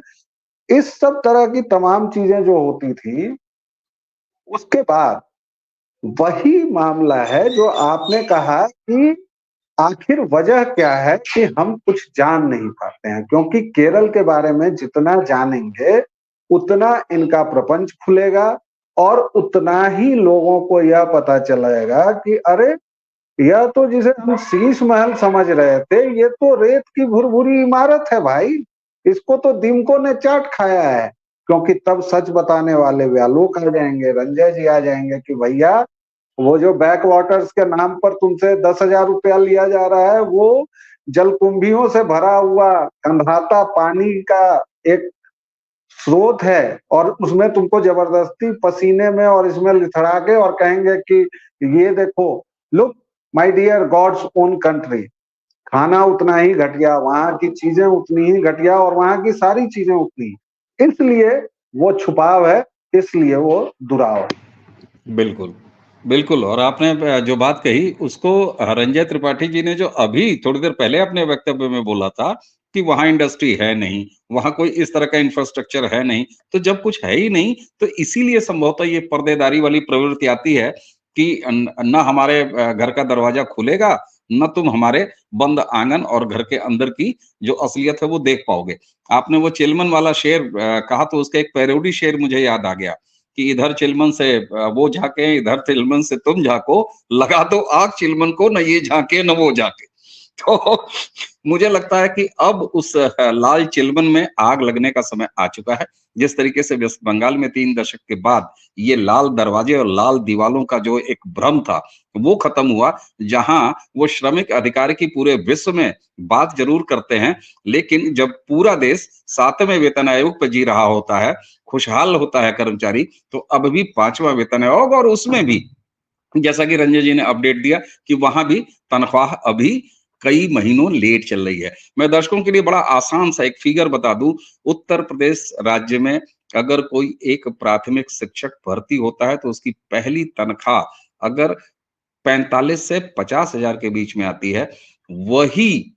इस सब तरह की तमाम चीजें जो होती थी, उसके बाद वही मामला है जो आपने कहा कि आखिर वजह क्या है कि हम कुछ जान नहीं पाते हैं, क्योंकि केरल के बारे में जितना जानेंगे उतना इनका प्रपंच खुलेगा और उतना ही लोगों को यह पता चलेगा कि अरे, यह तो जिसे हम शीश महल समझ रहे थे, ये तो रेत की भुरभुरी इमारत है भाई, इसको तो दिमको ने चाट खाया है। क्योंकि तब सच बताने वाले व्यालोक आ जाएंगे, रंजय जी आ जाएंगे कि भैया वो जो बैक वाटर्स के नाम पर तुमसे 10,000 रुपया लिया जा रहा है, वो जलकुंभियों से भरा हुआ कंधाता पानी का एक स्रोत है, और उसमें तुमको जबरदस्ती पसीने में और इसमें लिथड़ा के और कहेंगे कि ये देखो, look my dear God's own country. खाना उतना ही घटिया, वहां की चीजें उतनी ही घटिया, और वहां की सारी चीजें उतनी, इसलिए वो छुपाव है, इसलिए वो दुराव है। बिल्कुल, बिल्कुल। और आपने जो बात कही उसको रंजय त्रिपाठी जी ने जो अभी थोड़ी देर पहले अपने वक्तव्य में बोला था कि वहाँ इंडस्ट्री है नहीं, वहाँ कोई इस तरह का इंफ्रास्ट्रक्चर है नहीं, तो जब कुछ है ही नहीं, तो इसीलिए संभवतः ये पर्देदारी वाली प्रवृत्ति आती है कि ना हमारे घर का दरवाजा खुलेगा, ना तुम हमारे बंद आंगन और घर के अंदर की जो असलियत है वो देख पाओगे। आपने वो चिलमन वाला शेर कहा तो उसका एक पैरोडी शेर मुझे याद आ गया कि इधर चिलमन से वो झांके, इधर चिलमन से तुम झांको, लगा दो आग चिलमन को, न ये झांके न वो झांके। तो मुझे लगता है कि अब उस लाल चिलमन में आग लगने का समय आ चुका है। जिस तरीके से वेस्ट बंगाल में 3 दशक के बाद ये लाल दरवाजे और लाल दीवालों का जो एक भ्रम था, वो खत्म हुआ। जहां वो श्रमिक अधिकार की पूरे विश्व में बात जरूर करते हैं, लेकिन जब पूरा देश 7वें वेतन आयोग पे जी रहा होता है, खुशहाल होता है कर्मचारी, तो अब भी 5वां वेतन आयोग, और उसमें भी जैसा कि रंजय जी ने अपडेट दिया कि वहां भी तनख्वाह अभी कई महीनों लेट चल रही है। मैं दर्शकों के लिए बड़ा आसान सा एक फिगर बता दूं, उत्तर प्रदेश राज्य में अगर कोई एक प्राथमिक शिक्षक भर्ती होता है तो उसकी पहली तनख्वाह अगर 45 से 50,000 के बीच में आती है, वही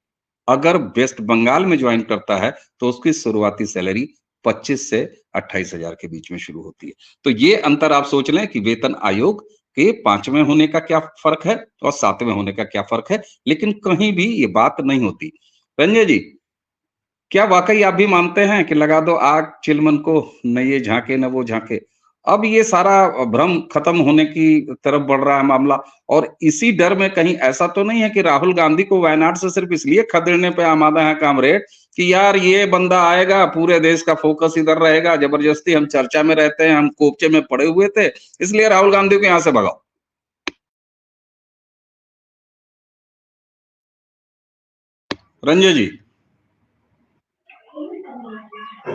अगर वेस्ट बंगाल में ज्वाइन करता है तो उसकी शुरुआती सैलरी 25 से 28,000 के बीच में शुरू होती है। तो ये अंतर आप सोच लें कि वेतन आयोग के 5वें होने का क्या फर्क है और 7वें होने का क्या फर्क है, लेकिन कहीं भी ये बात नहीं होती। रंजय जी, क्या वाकई आप भी मानते हैं कि लगा दो आग चिलमन को, न ये झांके न वो झांके? अब ये सारा भ्रम खत्म होने की तरफ बढ़ रहा है मामला, और इसी डर में कहीं ऐसा तो नहीं है कि राहुल गांधी को वायनाड से सिर्फ इसलिए खदेड़ने पे आमादा है कामरेड कि यार ये बंदा आएगा, पूरे देश का फोकस इधर रहेगा, जबरदस्ती हम चर्चा में रहते हैं, हम कोपचे में पड़े हुए थे, इसलिए राहुल गांधी को यहां से भगाओ? रंजय जी,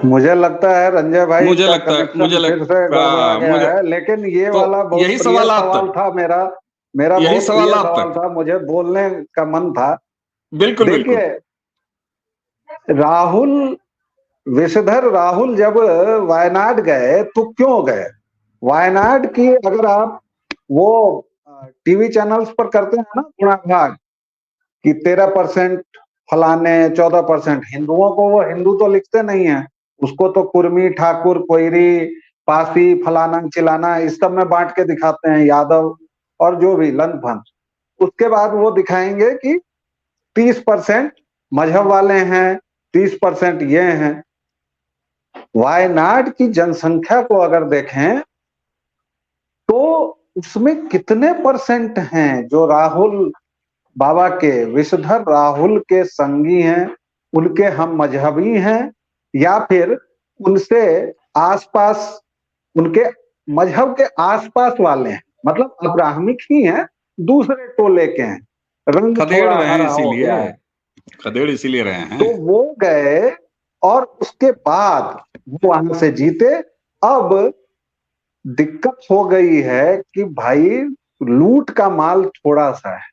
मुझे लगता है रंजय भाई मुझे का लगता है कनेक्शन फिर से गड़बड़ा गया मुझे है, लेकिन ये तो वाला बहुत यही प्रिय सवाल आप सवाल तक, था मेरा मेरा यही बहुत सवाल प्रिय आप सवाल तक। था, मुझे बोलने का मन था। बिल्कुल बिल्कुल। देखिए, राहुल विषधर राहुल जब वायनाड गए तो क्यों गए? वायनाड की अगर आप वो टीवी चैनल्स पर करते हैं ना गुणाभाग कि 13% फलाने 14% हिंदुओं को, वो हिंदू तो लिखते नहीं है, उसको तो कुर्मी ठाकुर कोयरी पासी फलाना चिलाना इस सब में बांट के दिखाते हैं, यादव और जो भी लन फन। उसके बाद वो दिखाएंगे कि 30% मजहब वाले हैं, 30% ये हैं। वायनाड की जनसंख्या को अगर देखें तो उसमें कितने परसेंट हैं जो राहुल बाबा के, विषधर राहुल के संगी हैं, उनके हम मजहबी हैं, या फिर उनसे आसपास, उनके मजहब के आसपास वाले हैं, मतलब अब्राहमिक ही हैं, दूसरे टोले के हैं, रंग खदेड़ थोड़ा रहे हैं हरा हो गया है। खदेड़ इसीलिए रहे हैं। तो वो गए और उसके बाद वो वहां से जीते। अब दिक्कत हो गई है कि भाई लूट का माल थोड़ा सा है,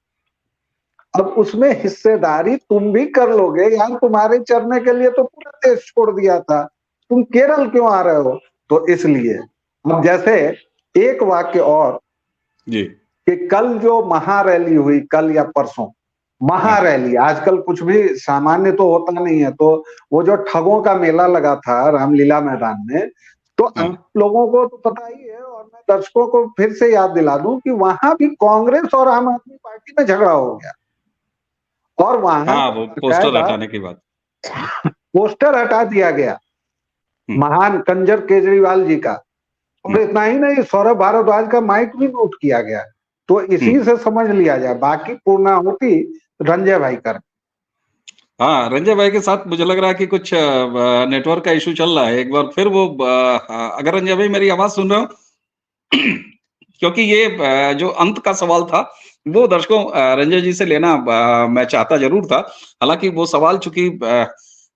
अब उसमें हिस्सेदारी तुम भी कर लोगे यार, तुम्हारे चरने के लिए तो पूरा देश छोड़ दिया था, तुम केरल क्यों आ रहे हो? तो इसलिए अब जैसे एक वाक्य और जी, कि कल जो महारैली हुई, कल या परसों महारैली, आजकल कुछ भी सामान्य तो होता नहीं है, तो वो जो ठगों का मेला लगा था रामलीला मैदान में, तो आप लोगों को तो पता ही है, और मैं दर्शकों को फिर से याद दिला दूं कि वहां भी कांग्रेस और आम आदमी पार्टी में झगड़ा हो गया, और वहां हाँ, वो पोस्टर हटाने की बात, पोस्टर हटा दिया गया महान कंजर केजरीवाल जी का, और इतना ही नहीं, सौरभ भारद्वाज का माइक भी नोट किया गया। तो इसी से समझ लिया जाए, बाकी पूर्णाहुति रंजय भाई कर। हाँ, रंजय भाई के साथ मुझे लग रहा है कि कुछ नेटवर्क का इशू चल रहा है। एक बार फिर वो अगर रंजय भाई मेरी आवाज सुन रहे हो क्योंकि ये जो अंत का सवाल था वो दर्शकों रंजय जी से लेना मैं चाहता जरूर था, हालांकि वो सवाल चूंकि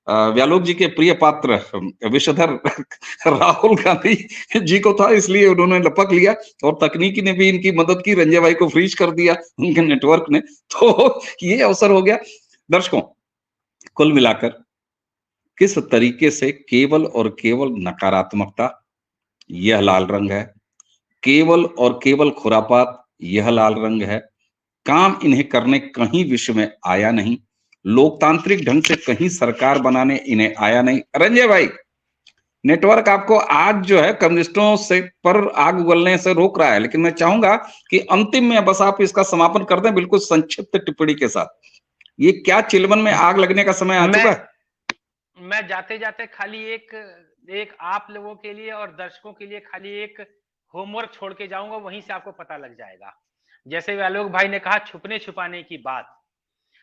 व्यालोक जी के प्रिय पात्र विषधर राहुल गांधी जी को था, इसलिए उन्होंने लपक लिया, और तकनीकी ने भी इनकी मदद की, रंजय भाई को फ्रीज कर दिया उनके नेटवर्क ने, तो ये अवसर हो गया। दर्शकों, कुल मिलाकर किस तरीके से केवल और केवल नकारात्मकता, यह लाल रंग है, केवल और केवल खुरापात, यह लाल रंग है, काम इन्हें करने कहीं विश्व में आया नहीं, लोकतांत्रिक ढंग से कहीं सरकार बनाने इन्हें आया नहीं। रंजय भाई, नेटवर्क आपको आज जो है कम्युनिस्टों से पर आग उगलने से रोक रहा है, लेकिन मैं चाहूंगा कि अंतिम में बस आप इसका समापन कर दें बिल्कुल संक्षिप्त टिप्पणी के साथ। ये क्या चिलमन में आग लगने का समय आ चुका है? मैं जाते जाते खाली एक आप लोगों के लिए और दर्शकों के लिए खाली एक होमवर्क छोड़ के जाऊंगा, वहीं से आपको पता लग जाएगा। जैसे व्यालोक भाई ने कहा छुपने छुपाने की बात,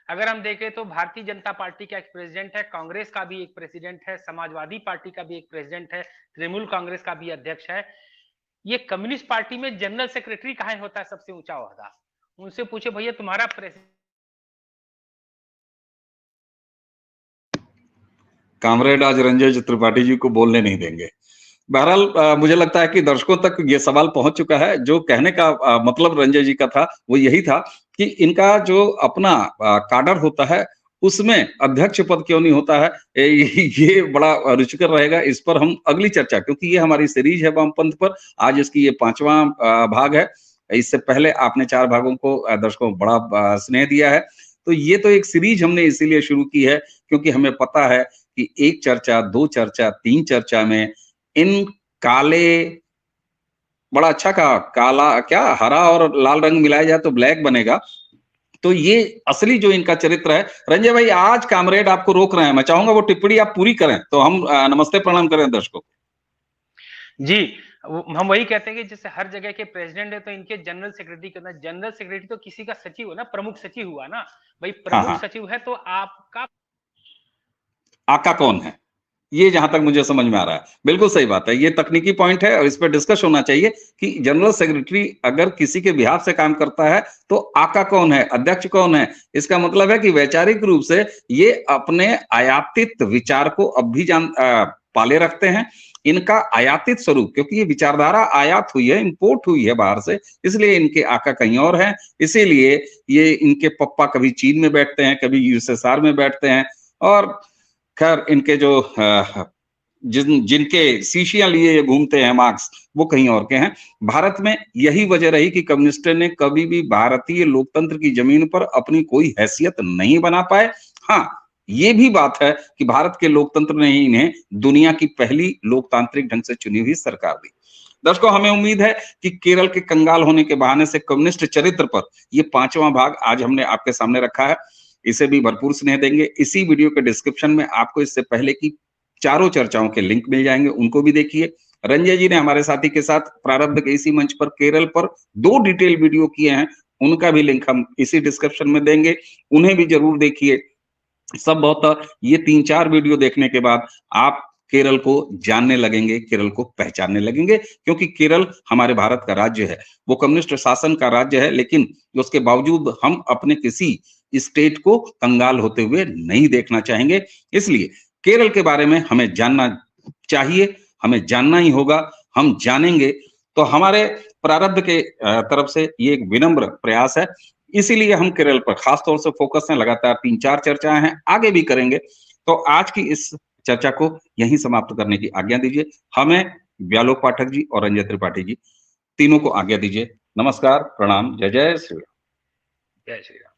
अगर हम देखें तो भारतीय जनता पार्टी का एक प्रेसिडेंट है, कांग्रेस का भी एक प्रेसिडेंट है, समाजवादी पार्टी का भी एक प्रेसिडेंट है, तृणमूल कांग्रेस का भी अध्यक्ष है। ये कम्युनिस्ट पार्टी में जनरल सेक्रेटरी कहाँ होता है सबसे ऊंचा ओहदा? उनसे पूछे भैया तुम्हारा प्रेसिडेंट। कामरेड आज रंजय त्रिपाठी जी को बोलने नहीं देंगे। बहरहाल मुझे लगता है कि दर्शकों तक ये सवाल पहुंच चुका है। जो कहने का मतलब रंजय जी का था वो यही था कि इनका जो अपना काडर होता है उसमें अध्यक्ष पद क्यों नहीं होता है, ये बड़ा रुचिकर रहेगा। इस पर हम अगली चर्चा, क्योंकि ये हमारी सीरीज है वामपंथ पर, आज इसकी ये 5वां भाग है। इससे पहले आपने 4 भागों को दर्शकों बड़ा स्नेह दिया है। तो ये तो एक सीरीज हमने इसीलिए शुरू की है क्योंकि हमें पता है कि 1 चर्चा, 2 चर्चा, 3 चर्चा में इन काले, बड़ा अच्छा कहा, काला क्या, हरा और लाल रंग मिलाया जाए तो ब्लैक बनेगा। तो ये असली जो इनका चरित्र है। रंजय भाई, आज कामरेड आपको रोक रहे हैं, मैं चाहूंगा वो टिप्पणी आप पूरी करें तो हम नमस्ते प्रणाम करें दर्शकों। जी, हम वही कहते हैं कि जैसे हर जगह के प्रेसिडेंट है तो इनके जनरल सेक्रेटरी करना, जनरल सेक्रेटरी तो किसी का सचिव है ना, प्रमुख सचिव हुआ ना भाई, हाँ प्रमुख हाँ, सचिव है तो आपका आका कौन है, ये जहां तक मुझे समझ में आ रहा है। बिल्कुल सही बात है, ये तकनीकी पॉइंट है और इस पर डिस्कस होना चाहिए कि जनरल सेक्रेटरी अगर किसी के बिहाफ से काम करता है तो आका कौन है, अध्यक्ष कौन है। इसका मतलब है कि वैचारिक रूप से ये अपने आयातित विचार को अब भी पाले रखते हैं। इनका आयातित स्वरूप, क्योंकि ये विचारधारा आयात हुई है, इंपोर्ट हुई है बाहर से, इसलिए इनके आका कहीं और हैं। इसीलिए ये इनके पप्पा कभी चीन में बैठते हैं, कभी यूएसएसआर में बैठते हैं, और खैर इनके जो जिनके शीशियां लिए ये घूमते हैं मार्क्स, वो कहीं और के हैं। भारत में यही वजह रही कि कम्युनिस्टों ने कभी भी भारतीय लोकतंत्र की जमीन पर अपनी कोई हैसियत नहीं बना पाए। हाँ, ये भी बात है कि भारत के लोकतंत्र ने ही इन्हें दुनिया की पहली लोकतांत्रिक ढंग से चुनी हुई सरकार दी। दर्शकों, हमें उम्मीद है कि केरल के कंगाल होने के बहाने से कम्युनिस्ट चरित्र पर ये 5वां भाग आज हमने आपके सामने रखा है। इसे भी भरपूर स्नेह देंगे। इसी वीडियो के डिस्क्रिप्शन में आपको इससे पहले की 4 चर्चाओं के लिंक मिल जाएंगे, उनको भी देखिए। रंजय जी ने हमारे साथी के साथ प्रारब्ध के इसी मंच पर केरल पर 2 डिटेल वीडियो किए हैं, उनका भी लिंक हम इसी डिस्क्रिप्शन में देंगे, उन्हें भी जरूर देखिए। सब बहुत, ये 3-4 वीडियो देखने के बाद आप केरल को जानने लगेंगे, केरल को पहचानने लगेंगे, क्योंकि केरल हमारे भारत का राज्य है, वो कम्युनिस्ट शासन का राज्य है, लेकिन उसके बावजूद हम अपने किसी स्टेट को कंगाल होते हुए नहीं देखना चाहेंगे। इसलिए केरल के बारे में हमें जानना चाहिए, हमें जानना ही होगा। हम जानेंगे तो हमारे प्रारब्ध के तरफ से ये एक विनम्र प्रयास है। इसीलिए हम केरल पर खास तौर से फोकस हैं, लगातार 3-4 चर्चाएं हैं, आगे भी करेंगे। तो आज की इस चर्चा को यहीं समाप्त करने की आज्ञा दीजिए। हमें व्यालोक पाठक जी और रंजय त्रिपाठी जी तीनों को आज्ञा दीजिए। नमस्कार, प्रणाम, जय जय श्री राम। जय श्री राम।